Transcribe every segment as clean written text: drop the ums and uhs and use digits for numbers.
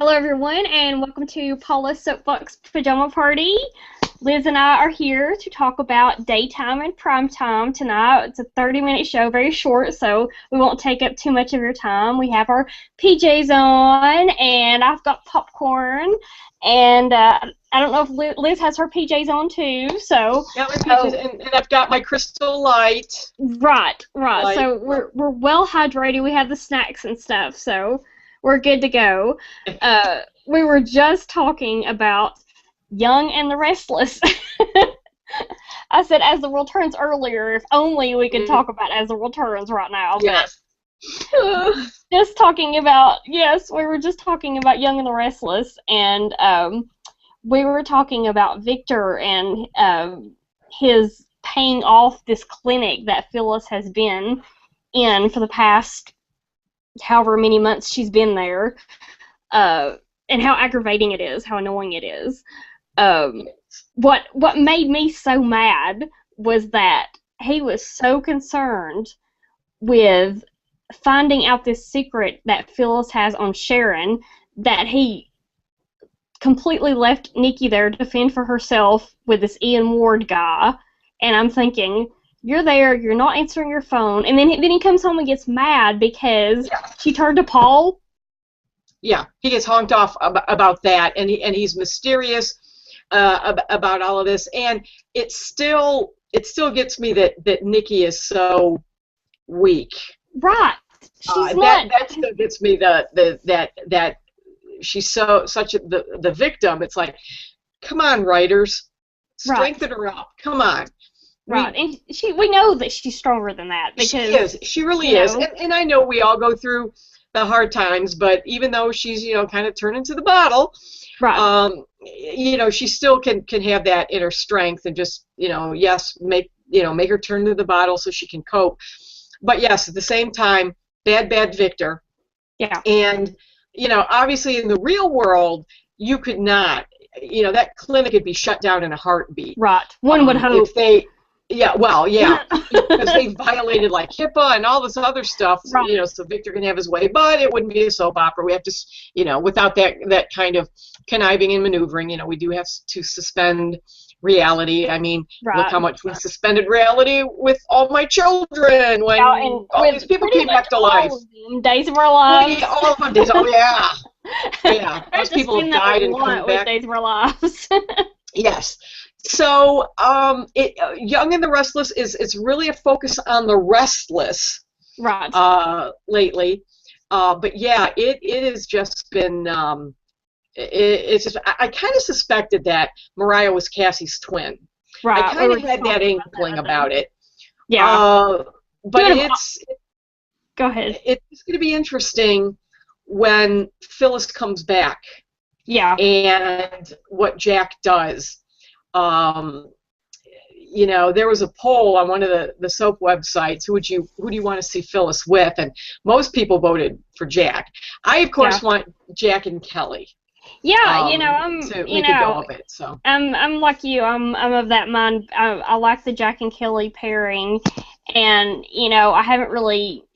Hello, everyone, and welcome to Paula's Soapbox Pajama Party. Liz and I are here to talk about daytime and primetime tonight. It's a 30-minute show, very short, so we won't take up too much of your time. We have our PJs on, and I've got popcorn, and I don't know if Liz has her PJs on too. So yeah, my PJs, and I've got my crystal light. Right. So we're well hydrated. We have the snacks and stuff, so we're good to go. We were just talking about Young and the Restless. I said As the World Turns earlier, if only we could talk about As the World Turns right now. Yes. Just talking about, yes, we were just talking about Young and the Restless, and we were talking about Victor and his paying off this clinic that Phyllis has been in for the past however many months she's been there, and how aggravating it is, how annoying it is. What made me so mad was that he was so concerned with finding out this secret that Phyllis has on Sharon that he completely left Nikki there to fend for herself with this Ian Ward guy. And I'm thinking, you're there, you're not answering your phone, and then he comes home and gets mad because she turned to Paul. Yeah, he gets honked off about that, and he's mysterious about all of this, and it still gets me that Nikki is so weak. Right. She's not. That still gets me that she's such the victim. It's like, come on, writers, strengthen her up. Come on. Right, and we know that she's stronger than that because she really is, and I know we all go through the hard times, but even though she's kind of turned into the bottle, right? She still can have that inner strength and just make her turn to the bottle so she can cope. But yes, at the same time, bad Victor. Yeah. And obviously in the real world, you could not. That clinic could be shut down in a heartbeat. Right. One would hope. If they. Yeah, well, yeah, because they violated like HIPAA and all this other stuff, so Victor can have his way, but it wouldn't be a soap opera. We have to, without that kind of conniving and maneuvering, we do have to suspend reality. I mean, look how much we suspended reality with All My Children when all these people came back to life. Days of Our Lives. All of them days. Oh, yeah. Yeah, those people have died and come back. Days of Our Lives. Yes. So, Young and the Restless it's really a focus on the restless, right? Lately, but yeah, it has just been. It's just I kind of suspected that Mariah was Cassie's twin. Right. I kind of had that inkling about it. Yeah. But Go ahead. It's going to be interesting when Phyllis comes back. Yeah. And what Jack does. There was a poll on one of the soap websites. Who do you want to see Phyllis with? And most people voted for Jack. I of course want Jack and Kelly. Yeah, I'm to make a go of it. So I'm like you. I'm of that mind. I like the Jack and Kelly pairing, and I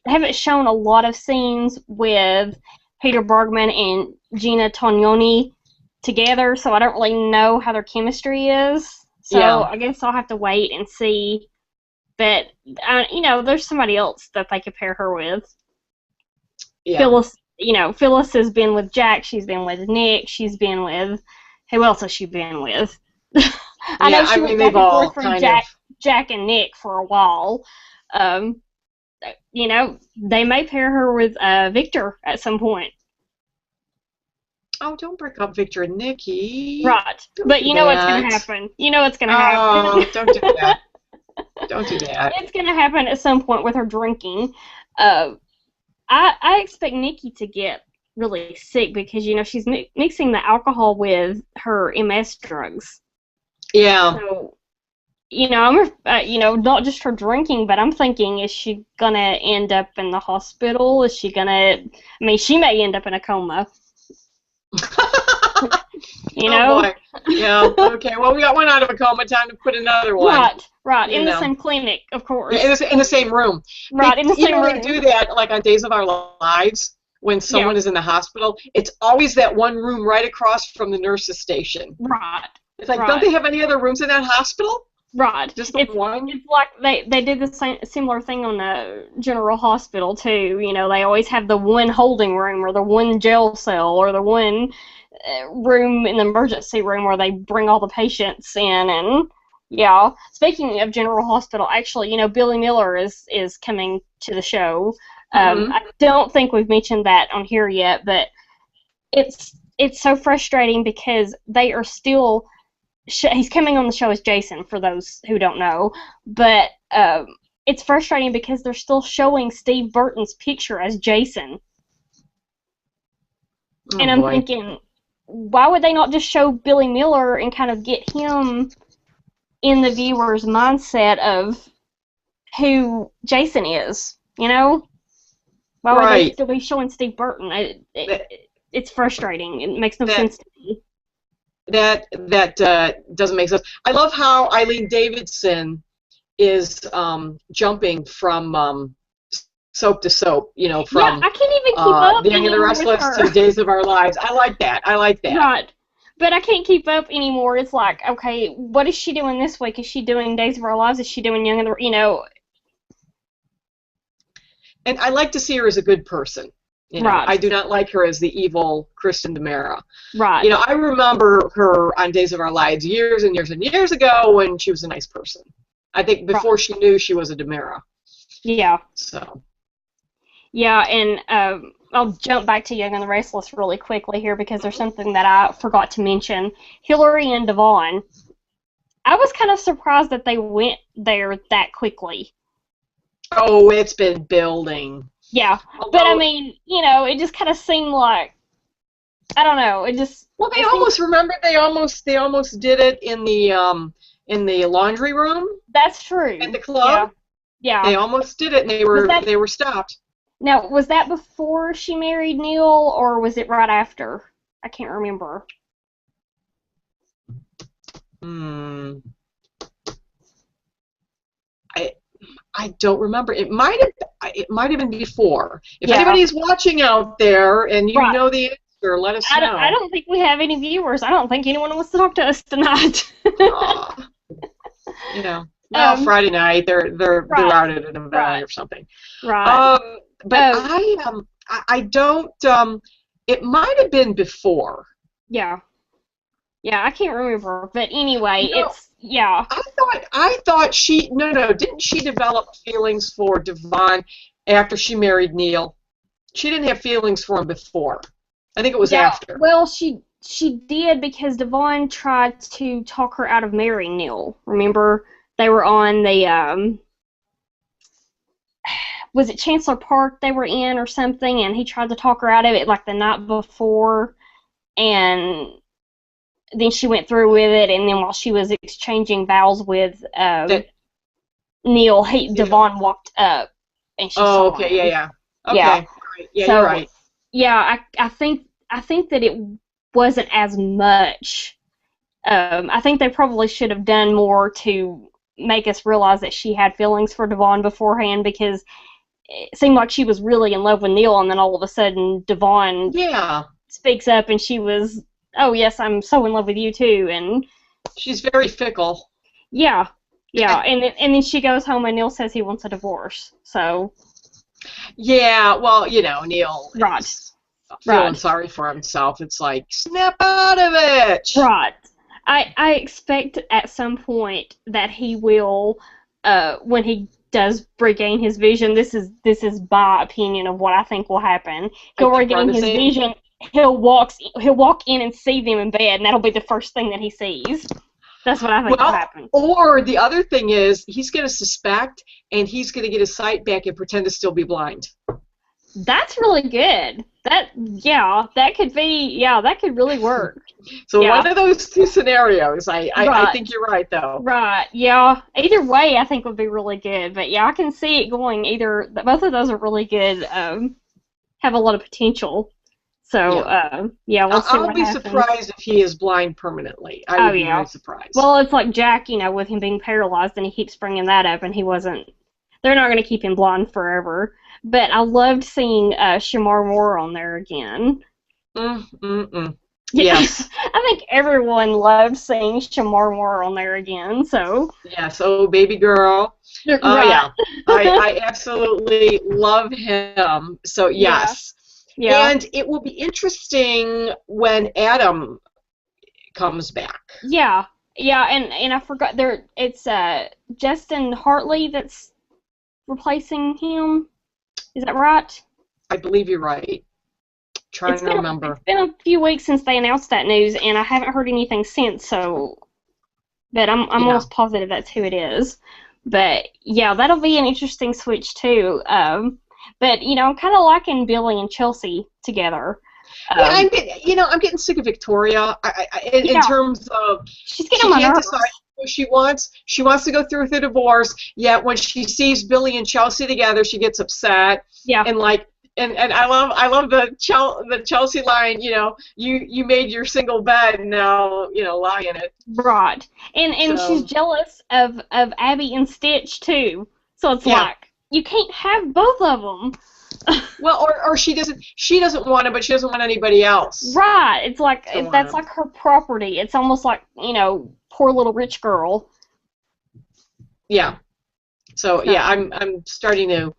haven't shown a lot of scenes with Peter Bergman and Gina Tognoni together, so I don't really know how their chemistry is. So I guess I'll have to wait and see. But there's somebody else that they could pair her with. Yeah. Phyllis has been with Jack. She's been with Nick. She's been with who else has she been with? I know she went back and forth from Jack and Nick for a while. They may pair her with Victor at some point. Oh, don't break up Victor and Nikki. Right. But you know what's going to happen. You know what's going to happen. Oh, don't do that. Don't do that. It's going to happen at some point with her drinking. I expect Nikki to get really sick because, she's mixing the alcohol with her MS drugs. Yeah. So, I'm, not just her drinking, but I'm thinking, is she going to end up in the hospital? Is she going to, she may end up in a coma. Oh boy. Yeah. Okay. Well, we got one out of a coma. Time to put another one. Right. In the same clinic, of course. In the same room. Right. In the same room. They do that like on Days of Our Lives, when someone is in the hospital, it's always that one room right across from the nurse's station. Right. It's like, don't they have any other rooms in that hospital? Right. Just the one? It's like they did the similar thing on the General Hospital, too. You know, they always have the one holding room or the one jail cell or the one room in the emergency room where they bring all the patients in. And, yeah. Speaking of General Hospital, actually, you know, Billy Miller is coming to the show. I don't think we've mentioned that on here yet, but it's so frustrating because they are still... he's coming on the show as Jason, for those who don't know, but it's frustrating because they're still showing Steve Burton's picture as Jason. And I'm thinking, why would they not just show Billy Miller and kind of get him in the viewer's mindset of who Jason is, you know? Why would they still be showing Steve Burton? It's frustrating. It makes no sense to me. That doesn't make sense. I love how Eileen Davidson is jumping from soap to soap, you know, from I can't even keep up The Young and the Restless to Days of Our Lives. I like that. Right. But I can't keep up anymore. It's like, okay, what is she doing this week? Is she doing Days of Our Lives? Is she doing Young and the, you know? And I like to see her as a good person. You know, right. I do not like her as the evil Kristen DiMera. Right. You know, I remember her on Days of Our Lives years and years and years ago when she was a nice person. I think before she knew she was a DiMera. Yeah. So. Yeah, and I'll jump back to Young and the Restless really quickly here because there's something that I forgot to mention. Hillary and Devon. I was kind of surprised that they went there that quickly. Oh, it's been building. Yeah, but I mean, you know, it just kind of seemed like, I don't know, it just... Well, they almost did it in the laundry room. That's true. At the club. Yeah. They almost did it, and they were stopped. Now, was that before she married Neil, or was it right after? I can't remember. I don't remember. It might have been before. If anybody's watching out there and you know the answer, let us know. I don't think we have any viewers. I don't think anyone wants to talk to us tonight. You know, well, Friday night they're out at an event or something. Right. But I don't. It might have been before. Yeah. Yeah, I can't remember, but anyway, I thought she didn't she develop feelings for Devon after she married Neil? She didn't have feelings for him before. I think it was after. Well, she did because Devon tried to talk her out of marrying Neil. Remember, they were on the was it Chancellor Park they were in or something, and he tried to talk her out of it like the night before, and then she went through with it, and then while she was exchanging vows with Neil, Devon walked up, and she saw him. Okay, yeah. Okay, yeah. Right. Yeah, so, you're right. Yeah, I think that it wasn't as much. I think they probably should have done more to make us realize that she had feelings for Devon beforehand, because it seemed like she was really in love with Neil, and then all of a sudden Devon speaks up, and she was... Oh yes, I'm so in love with you too, and she's very fickle. Yeah, and then she goes home and Neil says he wants a divorce. So. Yeah, well, you know, Neil is feeling sorry for himself. It's like, snap out of it. Right. I expect at some point that he will, when he does regain his vision. This is my opinion of what I think will happen. He'll regain his vision. He'll walk in and see them in bed, and that'll be the first thing that he sees. That's what I think will happen. Or the other thing is, he's going to suspect, and he's going to get his sight back and pretend to still be blind. That's really good. That could really work. So one of those two scenarios, I think you're right, though. Right, yeah. Either way, I think would be really good. But yeah, I can see it going either. Both of those are really good. Have a lot of potential. So, we'll see I'll be surprised if he is blind permanently. I would be very surprised. Well, it's like Jack, you know, with him being paralyzed, and he keeps bringing that up, and he wasn't... They're not going to keep him blind forever. but I loved seeing Shamar Moore on there again. Yes. I think everyone loved seeing Shamar Moore on there again, so. Yes, oh, baby girl. Right. Yeah. I absolutely love him. So, yes. Yeah. And it will be interesting when Adam comes back. Yeah. Yeah, and I forgot it's Justin Hartley that's replacing him. Is that right? I believe you're right. Trying to remember. It's been a few weeks since they announced that news, and I haven't heard anything since. So, but I'm almost positive that's who it is. But yeah, that'll be an interesting switch too. But I'm kind of liking Billy and Chelsea together. Yeah, I'm getting sick of Victoria. In terms of she's getting on my nerves. Decide who she wants. She wants to go through with the divorce. Yet when she sees Billy and Chelsea together, she gets upset. Yeah. And I love the Chelsea line. You made your single bed, now lie in it. Right. And she's jealous of Abby and Stitch too. So it's like you can't have both of them. Well, or she doesn't want it, but she doesn't want anybody else. Right. It's like that's like her property. It's almost like poor little rich girl. Yeah. So yeah, I'm starting to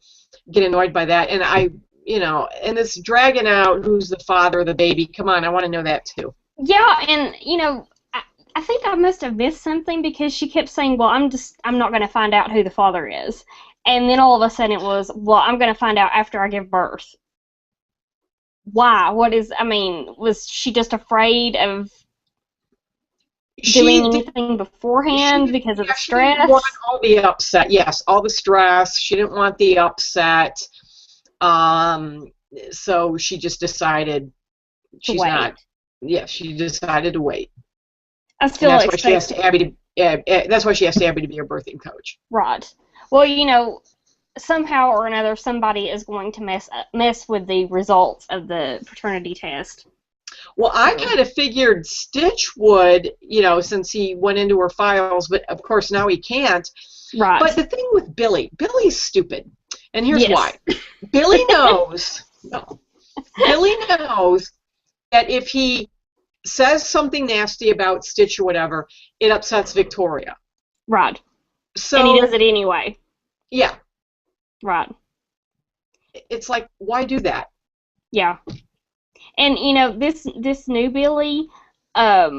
get annoyed by that, and and it's dragging out who's the father of the baby. Come on, I want to know that too. Yeah, and I think I must have missed something because she kept saying, "Well, I'm not going to find out who the father is," and then all of a sudden it was, "Well, I'm going to find out after I give birth." Why? Was she just afraid of doing anything beforehand because of the stress? She didn't want all the upset. Yes, all the stress. She didn't want the upset. So she just decided she's not. Yeah, she decided to wait. I still that's why she asked Abby to be her birthing coach. Right. Well, somehow or another, somebody is going to mess with the results of the paternity test. Well, I kind of figured Stitch would, since he went into her files, but of course now he can't. Right. But the thing with Billy's stupid. And here's why. Billy knows that if he says something nasty about Stitch or whatever, it upsets Victoria. Right. So, and he does it anyway. Yeah. Right. It's like, why do that? Yeah. And this new Billy, I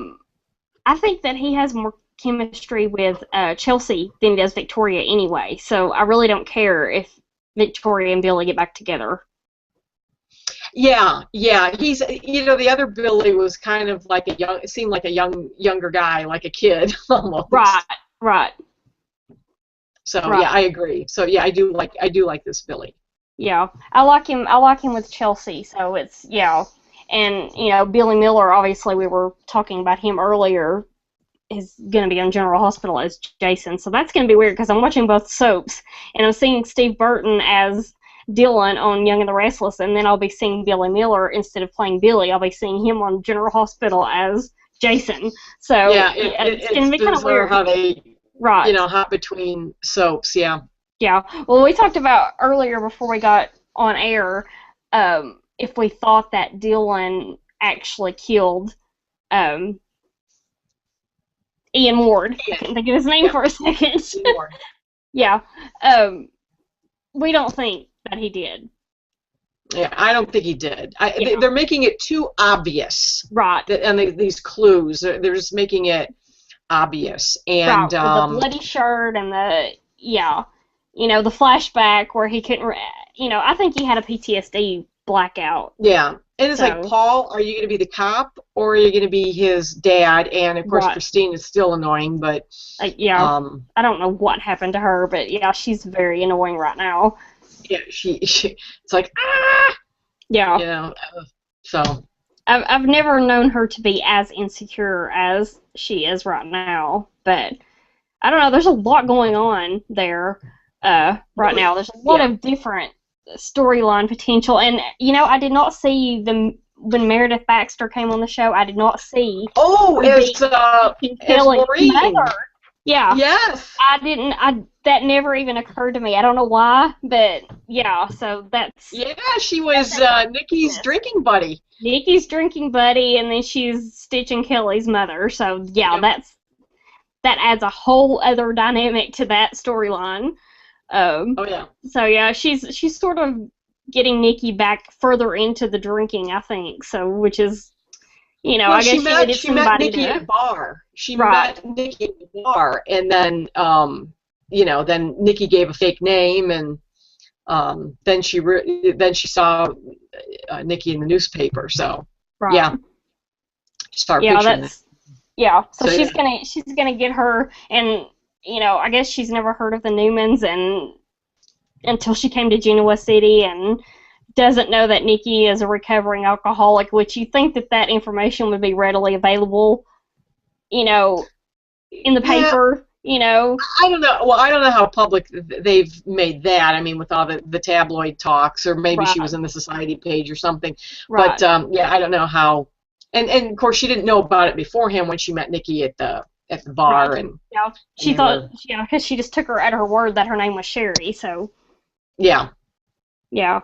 think that he has more chemistry with Chelsea than he does Victoria anyway. So I really don't care if Victoria and Billy get back together. Yeah. He's the other Billy was kind of like seemed like a younger guy, like a kid almost. Right. So yeah, I agree. So yeah, I do like this Billy. Yeah, I like him with Chelsea. So it's and Billy Miller. Obviously, we were talking about him earlier. Is going to be on General Hospital as Jason. So that's going to be weird because I'm watching both soaps and I'm seeing Steve Burton as Dylan on Young and the Restless, and then I'll be seeing Billy Miller instead of playing Billy. I'll be seeing him on General Hospital as Jason. So it's going to be kind of weird how they hop between soaps. Yeah. Well, we talked about earlier before we got on air if we thought that Dylan actually killed Ian Ward. I couldn't think of his name for a second. Yeah. We don't think that he did. Yeah, I don't think he did. They're making it too obvious. Right. And these clues, they're just making it obvious. And the bloody shirt and the flashback where he couldn't, I think he had a PTSD blackout. Yeah. And it's like, Paul, are you going to be the cop or are you going to be his dad? And of course, Christine is still annoying, but I don't know what happened to her, but she's very annoying right now. Yeah, she it's like Yeah. So I've never known her to be as insecure as she is right now, but I don't know. There's a lot going on there right now. There's a lot of different storyline potential, and I did not see when Meredith Baxter came on the show. I did not see as Maureen. Mother. Yeah. Yes. That never even occurred to me. I don't know why, but yeah, so that's... Yeah, she was Nikki's drinking buddy. Nikki's drinking buddy, and then she's Stitch and Kelly's mother, so yeah, Yep. that adds a whole other dynamic to that storyline. Oh, yeah. So yeah, she's sort of getting Nikki back further into the drinking, I think, so, which is... Well, I guess she met Nikki at a bar. She met Nikki at the bar, and then, then Nikki gave a fake name, and then she saw Nikki in the newspaper. So, yeah, start picturing it. Yeah. So she's gonna get her, and I guess she's never heard of the Newmans, and until she came to Genoa City, and doesn't know that Nikki is a recovering alcoholic, which you think that information would be readily available, in the paper, I don't know. Well, I don't know how public they've made that. I mean, with all the tabloid talks, or maybe she was in the society page or something. Right. But yeah, I don't know how. And of course, she didn't know about it beforehand when she met Nikki at the bar. Right. And yeah, she thought, because she just took her at her word that her name was Sherry. So. Yeah. Yeah.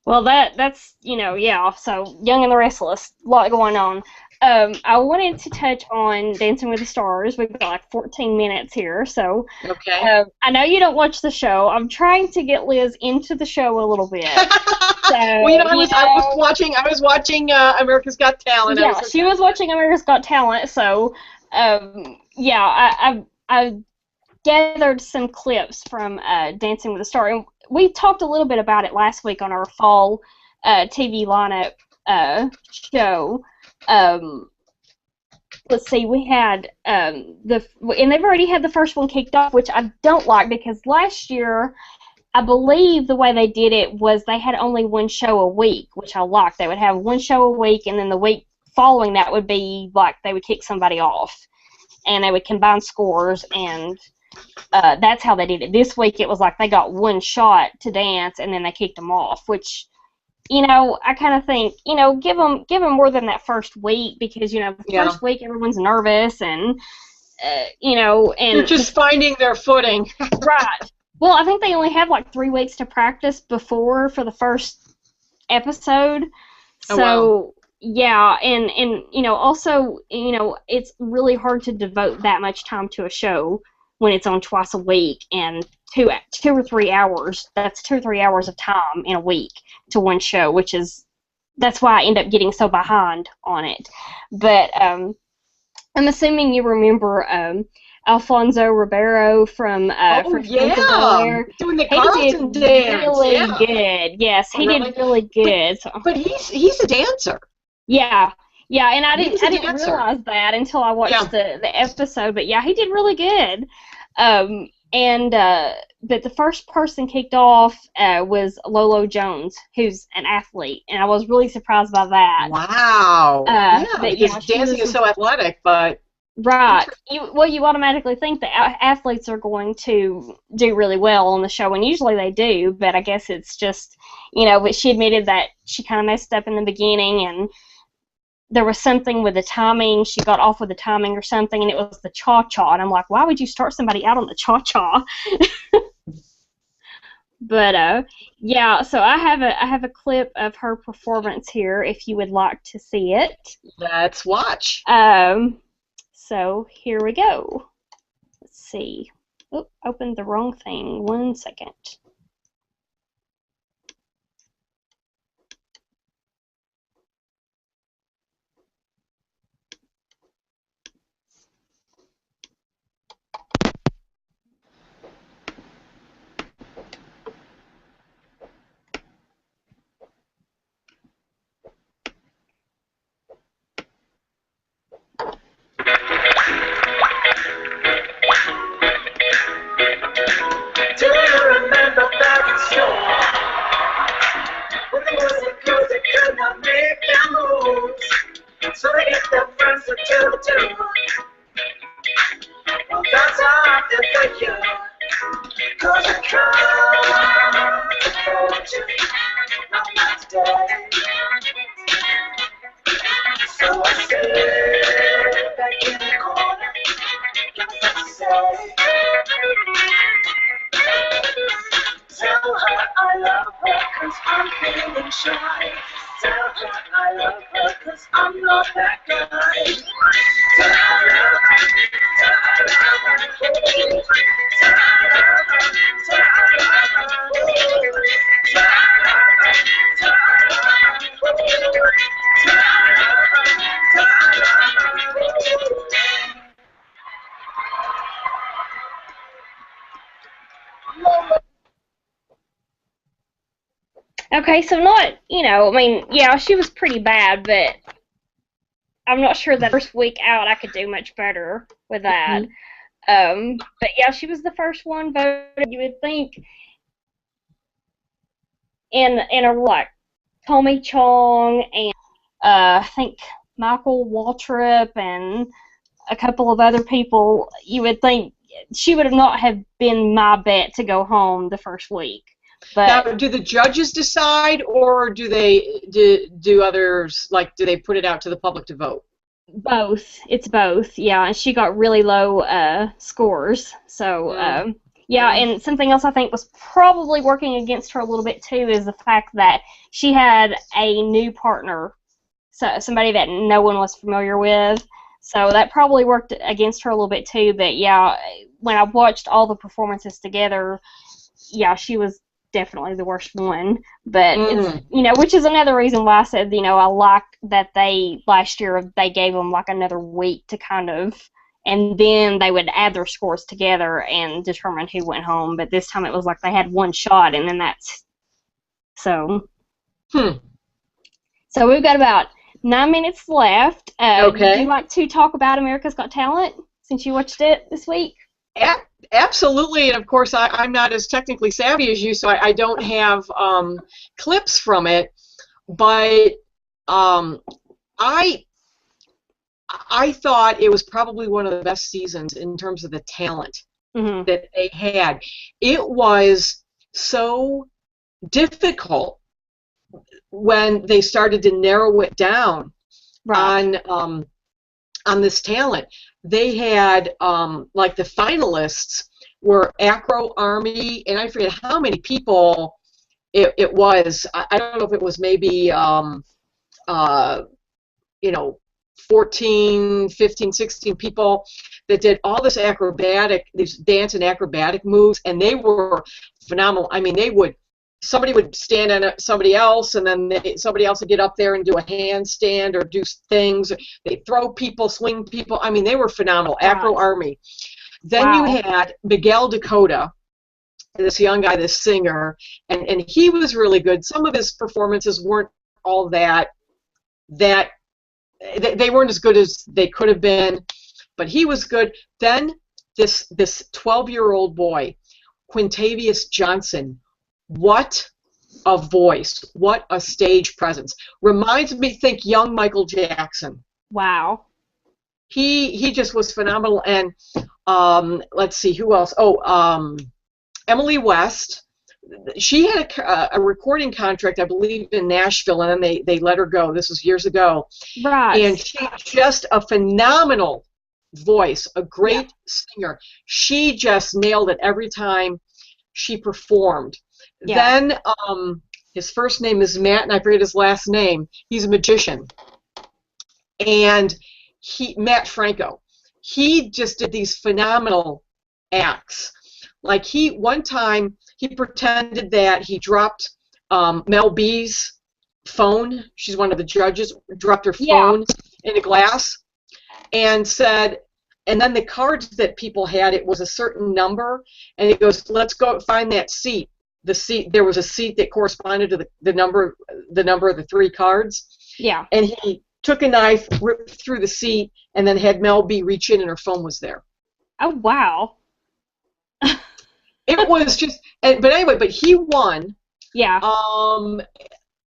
Well, that's, so Young and the Restless, a lot going on. I wanted to touch on Dancing with the Stars. We've got like 14 minutes here, so... Okay. I know you don't watch the show. I'm trying to get Liz into the show a little bit. So, well, I was watching America's Got Talent. Yeah, she was watching America's Got Talent, so, I gathered some clips from Dancing with the Stars. And we talked a little bit about it last week on our fall TV lineup show. Let's see, we had and they've already had the first one kicked off, which I don't like, because last year, I believe the way they did it was they had only one show a week, which I liked. They would have one show a week, and then the week following that would be like they would kick somebody off, and they would combine scores, and that's how they did it. This week it was like they got one shot to dance, and then they kicked them off, which, I kind of think, give them more than that first week, because, the first week everyone's nervous, and, and... They're just finding their footing. Right. Well, I think they only have like 3 weeks to practice for the first episode. So, wow. Yeah, and also, it's really hard to devote that much time to a show when it's on twice a week, and 2 or 3 hours. That's 2 or 3 hours of time in a week to one show, that's why I end up getting so behind on it. But I'm assuming you remember Alfonso Ribeiro from Fresh Prince of Bel-Air. Doing the Carlton dance. Really good. Yes, he did really good. But he's a dancer. Yeah, and I didn't realize that until I watched the episode. But yeah, he did really good. But the first person kicked off was Lolo Jones, who's an athlete, and I was really surprised by that. Wow. Because dancing is so athletic, but... Right. You automatically think that athletes are going to do really well on the show, and usually they do, but I guess it's just, but she admitted that she kind of messed up in the beginning, and there was something with the timing. She got off with the timing or something, and it was the cha-cha, and I'm like, why would you start somebody out on the cha-cha? But, so I have a clip of her performance here if you would like to see it. Let's watch. So here we go. Let's see. Oh, opened the wrong thing. 1 second. Do you remember back in school when there was a girl that could not make their moves, so they get their friends to tell the truth? Well, that's how I feel for you, 'cause I can't afford you, not today. So I sit back in the corner, give me that I love her 'cause I'm not that guy. Okay, so not, I mean, yeah, she was pretty bad, but I'm not sure that first week out I could do much better with that. But yeah, she was the first one voted. You would think in a like Tommy Chong and I think Michael Waltrip and a couple of other people, you would think she would have not have been my bet to go home the first week. But now, do the judges decide, or do they do others, like, do they put it out to the public to vote? both. It's both, yeah. And she got really low scores. So, yeah, and something else I think was probably working against her a little bit too is the fact that she had a new partner, so somebody that no one was familiar with. So that probably worked against her a little bit too. But yeah, when I watched all the performances together, yeah, she was definitely the worst one. But it's, which is another reason why I said, I liked that last year they gave them like another week to kind of, and then they would add their scores together and determine who went home. But this time it was like they had one shot, and then that's so. So we've got about 9 minutes left. Okay. Would you like to talk about America's Got Talent since you watched it this week? Absolutely, and of course I'm not as technically savvy as you, so I don't have clips from it. But I thought it was probably one of the best seasons in terms of the talent that they had. It was so difficult when they started to narrow it down on this talent. They had like the finalists were Acro Army, and I forget how many people it was. I don't know if it was maybe 14, 15, 16 people that did all this these dance and acrobatic moves, and they were phenomenal. I mean, somebody would stand on somebody else, and then somebody else would get up there and do a handstand or do things. They throw people, swing people. I mean, they were phenomenal. Acro Army. Then you had Miguel Dakota, this young guy, this singer, and he was really good. Some of his performances weren't all that they weren't as good as they could have been, but he was good. Then this 12-year-old boy, Quintavious Johnson. What a voice! What a stage presence! Reminds me, think young Michael Jackson. Wow. He just was phenomenal. And let's see who else. Emily West. She had a recording contract, I believe, in Nashville, and then they let her go. This was years ago. Right. And she just a phenomenal voice, a great singer. She just nailed it every time she performed. Yeah. Then his first name is Matt, and I forget his last name. He's a magician. And Matt Franco, he just did these phenomenal acts. Like one time he pretended that he dropped Mel B's phone. She's one of the judges, dropped her phone in a glass, and said, and then the cards that people had, it was a certain number, and he goes, let's go find that seat. There was a seat that corresponded to the number of the three cards. Yeah. And he took a knife, ripped through the seat, and then had Mel B reach in, and her phone was there. Oh, wow. It was just, but anyway, but he won. Yeah.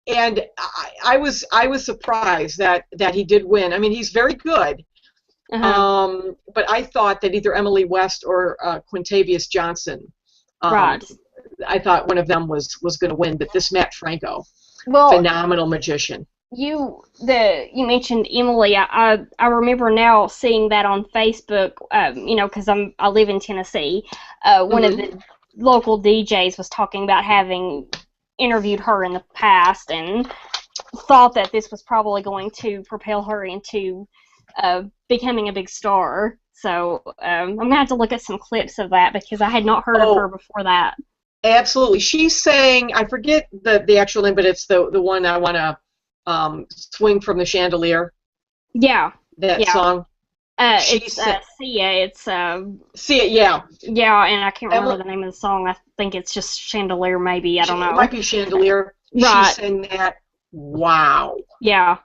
And I was surprised that he did win. I mean, he's very good. But I thought that either Emily West or Quintavious Johnson. Right. I thought one of them was going to win, but this Matt Franco, phenomenal magician. You mentioned Emily. I remember now seeing that on Facebook. Because I live in Tennessee. One of the local DJs was talking about having interviewed her in the past, and thought that this was probably going to propel her into becoming a big star. So I'm going to have to look at some clips of that because I had not heard of her before that. Absolutely. She sang, I forget the actual name, but it's the one I want to swing from the chandelier. Yeah. That song. It's Sia. It's Sia, yeah. Yeah, and I can't remember the name of the song. I think it's just Chandelier, maybe. I don't know. It might be Chandelier. Right. She sang that. Wow. Yeah.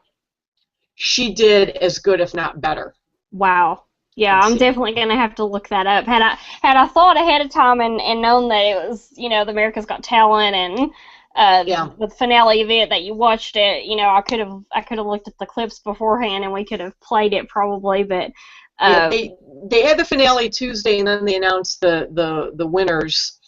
She did as good, if not better. Wow. Yeah, I'm definitely gonna have to look that up. Had I thought ahead of time and known that it was, the America's Got Talent and the finale event that you watched it, I could have looked at the clips beforehand and we could have played it probably, but they had the finale Tuesday and then they announced the winners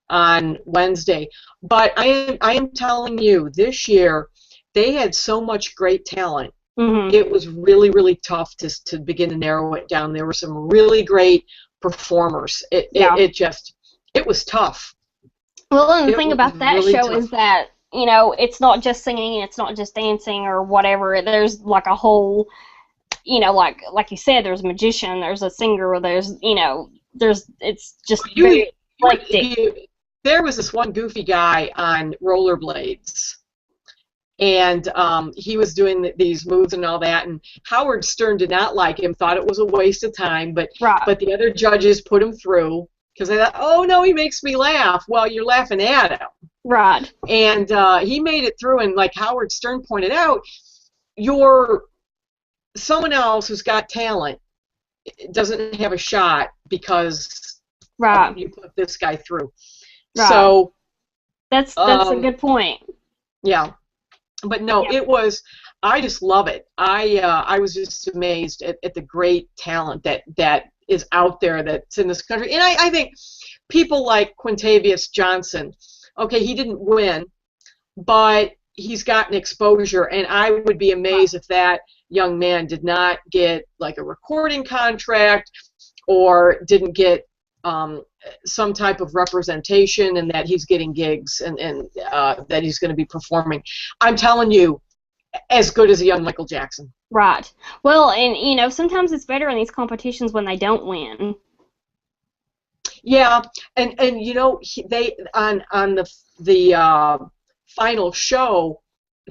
on Wednesday. But I am telling you, this year they had so much great talent. Mm-hmm. It was really, really tough to begin to narrow it down. There were some really great performers. It was tough. Well, and the thing about that really show is that, it's not just singing, it's not just dancing or whatever. There's like a whole, like you said, there's a magician, there's a singer, it's just very eclectic. There was this one goofy guy on rollerblades. And he was doing these moves and all that, and Howard Stern did not like him, thought it was a waste of time, but the other judges put him through because they thought, oh no, he makes me laugh. Well, you're laughing at him. Right. And he made it through, and like Howard Stern pointed out, someone else who's got talent doesn't have a shot because you put this guy through. Right. So that's a good point. Yeah. But no, it was. I just love it. I was just amazed at the great talent that is out there that's in this country. And I think people like Quintavious Johnson. Okay, he didn't win, but he's gotten exposure, and I would be amazed if that young man did not get like a recording contract or didn't get some type of representation, and that he's getting gigs and that he's going to be performing. I'm telling you, as good as a young Michael Jackson. Right. Well, and sometimes it's better in these competitions when they don't win. Yeah, and they on the final show,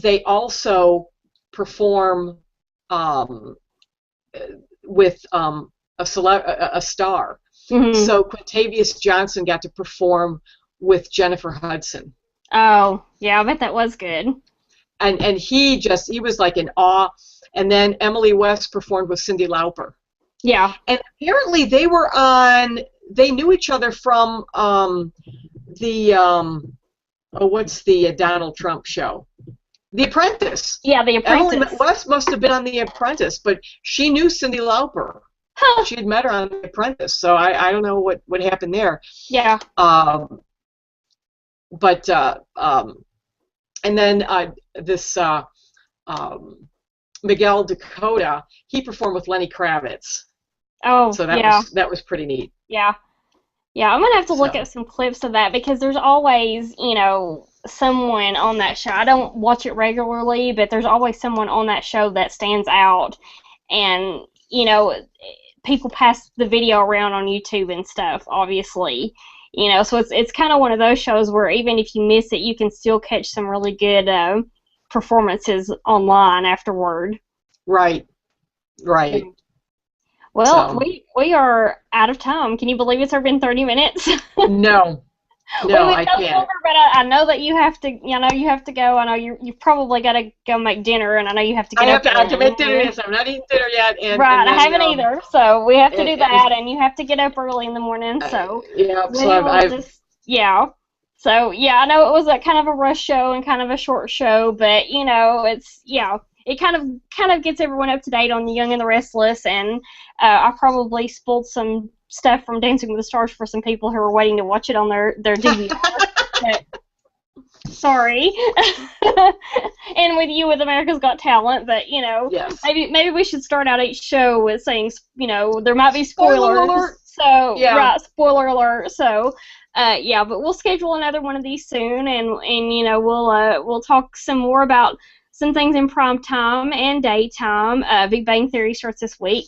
they also perform with a star. Mm-hmm. So Quintavious Johnson got to perform with Jennifer Hudson. Oh, yeah, I bet that was good. And he was like in awe. And then Emily West performed with Cyndi Lauper. Yeah. And apparently they knew each other from what's the Donald Trump show? The Apprentice. Yeah, The Apprentice. Emily West must have been on The Apprentice, but she knew Cyndi Lauper. Huh. She had met her on The Apprentice, so I don't know what happened there. Yeah. And then this Miguel Dakota, he performed with Lenny Kravitz. Oh, so that was pretty neat. Yeah. Yeah, I'm gonna have to look at some clips of that because there's always, someone on that show. I don't watch it regularly, but there's always someone on that show that stands out, and people pass the video around on YouTube and stuff, obviously. So it's kind of one of those shows where even if you miss it, you can still catch some really good performances online afterward. Right. Well, we are out of time. Can you believe it's already been 30 minutes? No, I can't. Over, but I know that you have to. You have to go. I know you've probably got to go make dinner, and I know you have to get up. I have to make dinner. Yes, I'm not eating dinner yet. Right, I haven't either. So we have to do that, and you have to get up early in the morning. So So I know it was a kind of a rush show and kind of a short show, but it kind of gets everyone up to date on The Young and the Restless, and I probably spoiled some stuff from Dancing with the Stars for some people who are waiting to watch it on their DVR. Sorry. And with you with America's Got Talent, but yes. maybe we should start out each show with saying there might be spoilers. Spoiler alert. So right, spoiler alert. So but we'll schedule another one of these soon, and we'll talk some more about some things in prime time and daytime. Big Bang Theory starts this week.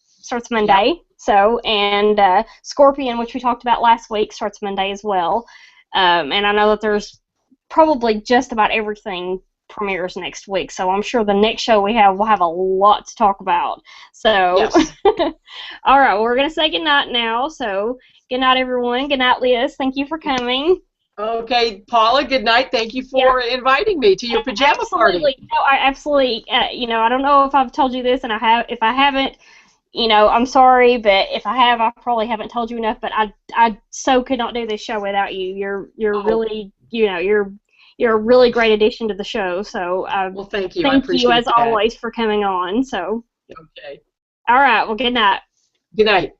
Starts Monday. Yep. So, and Scorpion, which we talked about last week, starts Monday as well. And I know that there's probably just about everything premieres next week. So I'm sure the next show we have will have a lot to talk about. So, yes. All right, well, we're going to say goodnight now. So, good night, everyone. Good night, Liz. Thank you for coming. Okay, Paula, good night. Thank you for inviting me to your pajama party. No, I absolutely, I don't know if I've told you this, and if I haven't, I'm sorry, but if I have, I probably haven't told you enough, but I so could not do this show without you. You're really, you're a really great addition to the show, so well, thank you. Thank you, as always, for coming on, so. Okay. All right, well, good night. Good night.